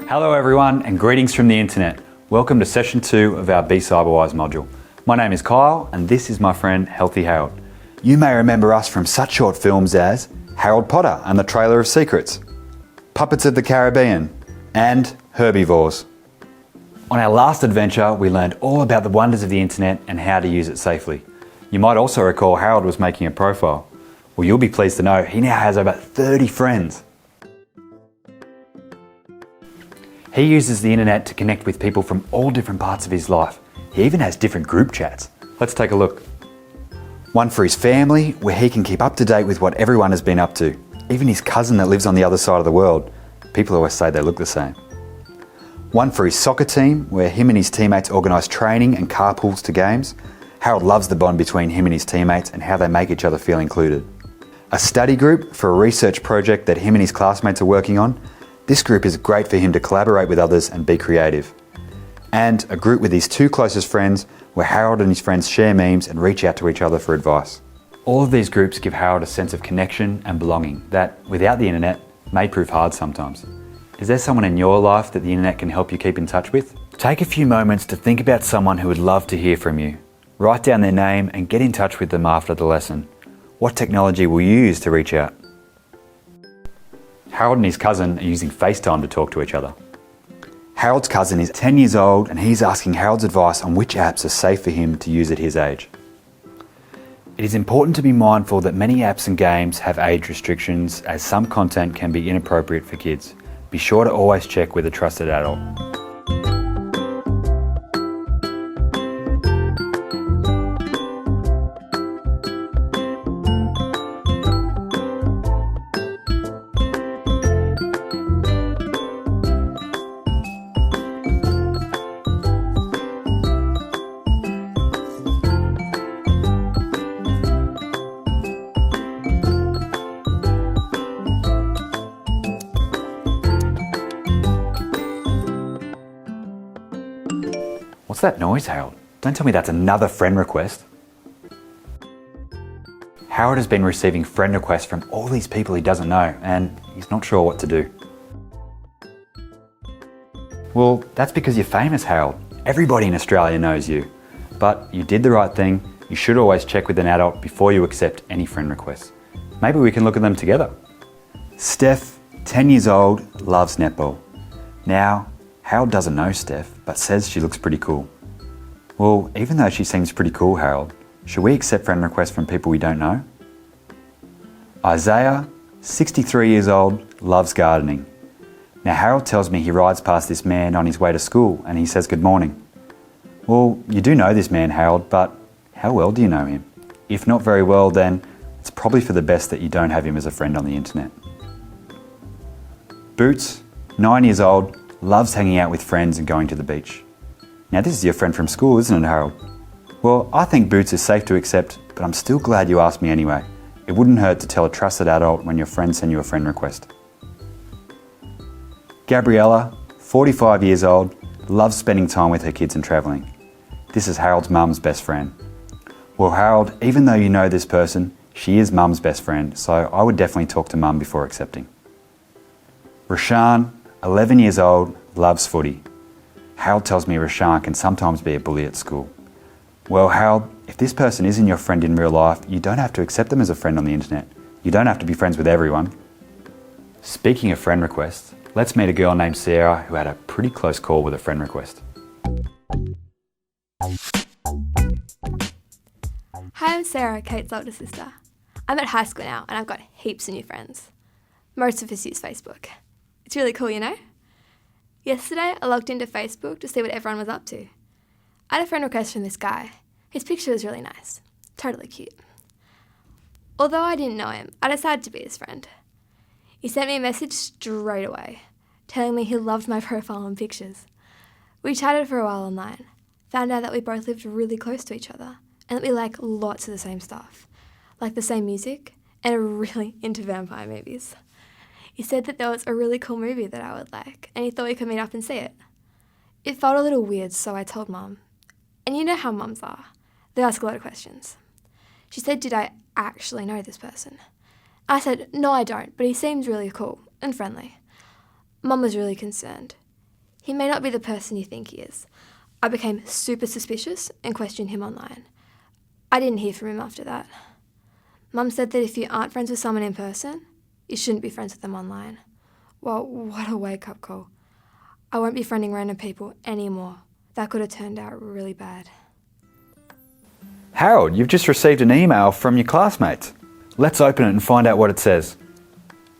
Hello everyone and greetings from the internet. Welcome to session 2 of our bCyberwise module. My name is Kyle and this is my friend Healthy Harold. You may remember us from such short films as Harold Potter and the Trailer of Secrets, Puppets of the Caribbean and Herbivores. On our last adventure we learned all about the wonders of the internet and how to use it safely. You might also recall Harold was making a profile. Well, you'll be pleased to know he now has over 30 friends. He uses the internet to connect with people from all different parts of his life. He even has different group chats. Let's take a look. One for his family, where he can keep up to date with what everyone has been up to. Even his cousin that lives on the other side of the world. People always say they look the same. One for his soccer team, where him and his teammates organise training and carpools to games. Harold loves the bond between him and his teammates and how they make each other feel included. A study group for a research project that him and his classmates are working on. This group is great for him to collaborate with others and be creative. And a group with his 2 closest friends where Harold and his friends share memes and reach out to each other for advice. All of these groups give Harold a sense of connection and belonging that, without the internet, may prove hard sometimes. Is there someone in your life that the internet can help you keep in touch with? Take a few moments to think about someone who would love to hear from you. Write down their name and get in touch with them after the lesson. What technology will you use to reach out? Harold and his cousin are using FaceTime to talk to each other. Harold's cousin is 10 years old and he's asking Harold's advice on which apps are safe for him to use at his age. It is important to be mindful that many apps and games have age restrictions as some content can be inappropriate for kids. Be sure to always check with a trusted adult. What's that noise, Harold? Don't tell me that's another friend request. Harold has been receiving friend requests from all these people he doesn't know and he's not sure what to do. Well, that's because you're famous, Harold. Everybody in Australia knows you. But you did the right thing. You should always check with an adult before you accept any friend requests. Maybe we can look at them together. Steph, 10 years old, loves netball. Now, Harold doesn't know Steph, but says she looks pretty cool. Well, even though she seems pretty cool, Harold, should we accept friend requests from people we don't know? Isaiah, 63 years old, loves gardening. Now Harold tells me he rides past this man on his way to school and he says good morning. Well, you do know this man, Harold, but how well do you know him? If not very well, then it's probably for the best that you don't have him as a friend on the internet. Boots, 9 years old, loves hanging out with friends and going to the beach. Now this is your friend from school, isn't it, Harold? Well, I think Boots is safe to accept, but I'm still glad you asked me anyway. It wouldn't hurt to tell a trusted adult when your friends send you a friend request. Gabriella, 45 years old, loves spending time with her kids and travelling. This is Harold's mum's best friend. Well, Harold, even though you know this person, she is mum's best friend, so I would definitely talk to mum before accepting. Rashan, 11 years old, loves footy. Harold tells me Rashan can sometimes be a bully at school. Well, Harold, if this person isn't your friend in real life, you don't have to accept them as a friend on the internet. You don't have to be friends with everyone. Speaking of friend requests, let's meet a girl named Sarah who had a pretty close call with a friend request. Hi, I'm Sarah, Kate's older sister. I'm at high school now and I've got heaps of new friends. Most of us use Facebook. It's really cool, you know? Yesterday, I logged into Facebook to see what everyone was up to. I had a friend request from this guy. His picture was really nice. Totally cute. Although I didn't know him, I decided to be his friend. He sent me a message straight away, telling me he loved my profile and pictures. We chatted for a while online, found out that we both lived really close to each other, and that we like lots of the same stuff, like the same music, and are really into vampire movies. He said that there was a really cool movie that I would like, and he thought we could meet up and see it. It felt a little weird, so I told Mum. And you know how mums are. They ask a lot of questions. She said, did I actually know this person? I said, no, I don't, but he seems really cool and friendly. Mum was really concerned. He may not be the person you think he is. I became super suspicious and questioned him online. I didn't hear from him after that. Mum said that if you aren't friends with someone in person, you shouldn't be friends with them online. Well, what a wake-up call. I won't be friending random people anymore. That could have turned out really bad. Harold, you've just received an email from your classmates. Let's open it and find out what it says.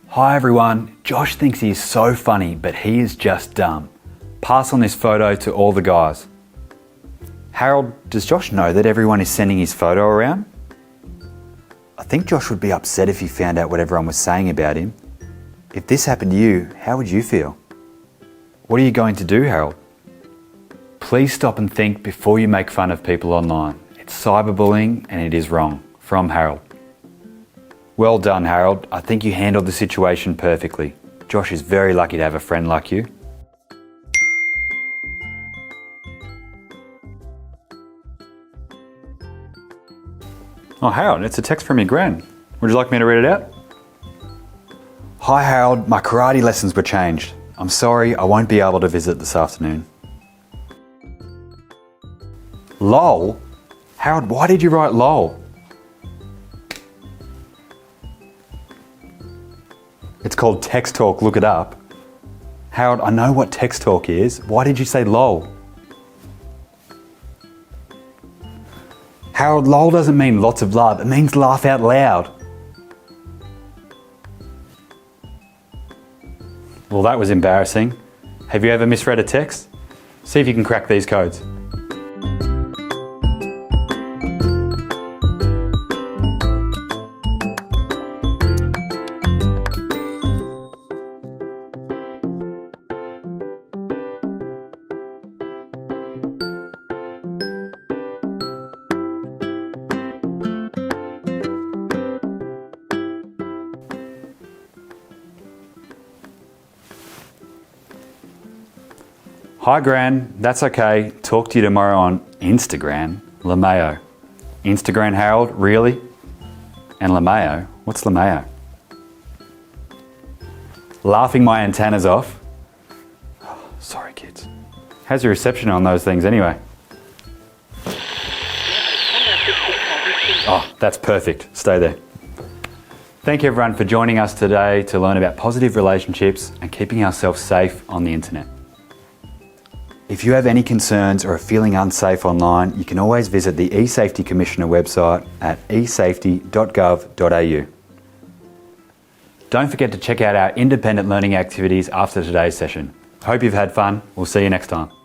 Hi everyone, Josh thinks he is so funny, but he is just dumb. Pass on this photo to all the guys. Harold, does Josh know that everyone is sending his photo around? I think Josh would be upset if he found out what everyone was saying about him. If this happened to you, how would you feel? What are you going to do, Harold? Please stop and think before you make fun of people online. It's cyberbullying and it is wrong. From Harold. Well done, Harold. I think you handled the situation perfectly. Josh is very lucky to have a friend like you. Oh, Harold, it's a text from your gran. Would you like me to read it out? Hi, Harold. My karate lessons were changed. I'm sorry, I won't be able to visit this afternoon. LOL? Harold, why did you write LOL? It's called text talk, look it up. Harold, I know what text talk is. Why did you say LOL? Harold, LOL doesn't mean lots of love, it means laugh out loud. Well, that was embarrassing. Have you ever misread a text? See if you can crack these codes. Hi Gran, that's okay. Talk to you tomorrow on Instagram. LeMayo. Instagram Harold, really? And LeMayo? What's LeMayo? Laughing my antennas off. Oh, sorry kids. How's your reception on those things anyway? Oh, that's perfect. Stay there. Thank you everyone for joining us today to learn about positive relationships and keeping ourselves safe on the internet. If you have any concerns or are feeling unsafe online, you can always visit the eSafety Commissioner website at esafety.gov.au. Don't forget to check out our independent learning activities after today's session. Hope you've had fun. We'll see you next time.